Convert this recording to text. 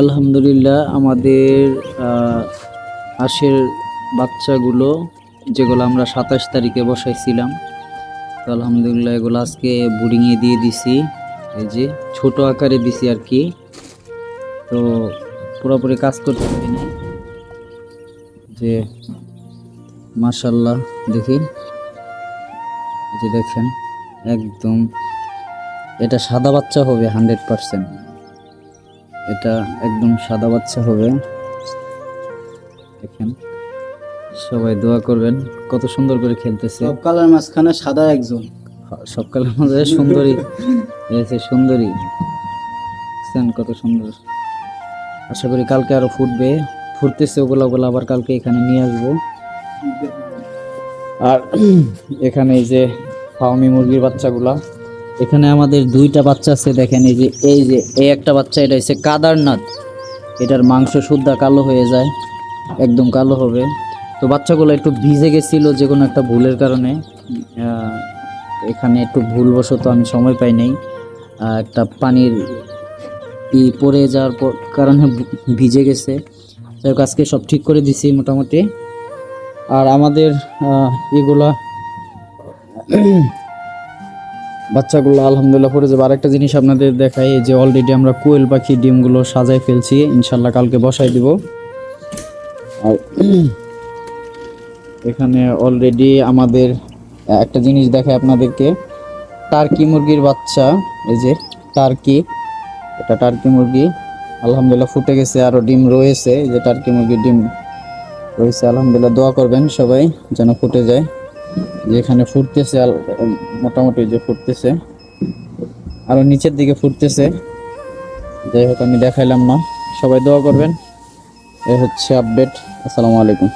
আলহামদুলিল্লাহ আমাদের হাঁসের বাচ্চাগুলো যেগুলো আমরা 27 তারিখে বসাইছিলাম, তো আলহামদুলিল্লাহ এগুলো আজকে বুডিংয়ে দিয়ে দিছি। এই যে ছোট আকারে দিছি আর কি, তো পুরোপুরি কাজ করতে পারি না। যে মাশাল্লাহ দেখি, এই যে দেখেন একদম এটা সাদা বাচ্চা হবে 100%। এটা একদম সাদা বাচ্চা হবে। দেখেন সবাই দোয়া করবেন, কত সুন্দর করে খেলতেছে। সব কালার মাঝখানে সাদা একজন, সব কালার মধ্যে সুন্দরী এসে সুন্দরী, দেখছেন কত সুন্দর। আশা করি কালকে আরো ফুটতেছে ওগুলা ওগুলা আবার কালকে এখানে নিয়ে আসবো। আর এখানে এই যে ফার্মি মুরগির বাচ্চাগুলা, এখানে আমাদের দুইটা বাচ্চা আছে। দেখেন এই একটা বাচ্চা, এটা হচ্ছে কাদারনাথ। এটার মাংস শুদ্ধা কালো হয়ে যায়, একদম কালো হবে। তো বাচ্চাগুলো একটু ভিজে গেছিলো যে কোনো একটা ভুলের কারণে, এখানে একটু ভুলবশত আমি সময় পাই নাই, একটা পানির পড়ে যাওয়ার কারণে ভিজে গেছে। যাই হোক আজকে সব ঠিক করে দিছি মোটামুটি। আর আমাদের এগুলা বাচ্চাগুলো আলহামদুলিল্লাহ পড়ে যাবে। আরেকটা জিনিস আপনাদের দেখাই, এই যে অলরেডি আমরা কোয়েল পাখি ডিমগুলো সাজাই ফেলছি, ইনশাল্লাহ কালকে বসাই দিব। আর এখানে অলরেডি আমাদের একটা জিনিস দেখায় আপনাদেরকে, টার্কি মুরগির বাচ্চা। এই যে টার্কি, এটা টার্কি মুরগি আলহামদুলিল্লাহ ফুটে গেছে, আরো ডিম রয়েছে। এই যে টার্কি মুরগির ডিম রয়েছে, আলহামদুলিল্লাহ দোয়া করবেন সবাই যেন ফুটে যায়। যেখানে ফুটতেছে মোটামুটি যে ফুটতেছে, আরো নিচের দিকে ফুটতেছে। যাই হোক আমি দেখাইলাম না, সবাই দোয়া করবেন। এ হচ্ছে আপডেট। আসসালামু আলাইকুম।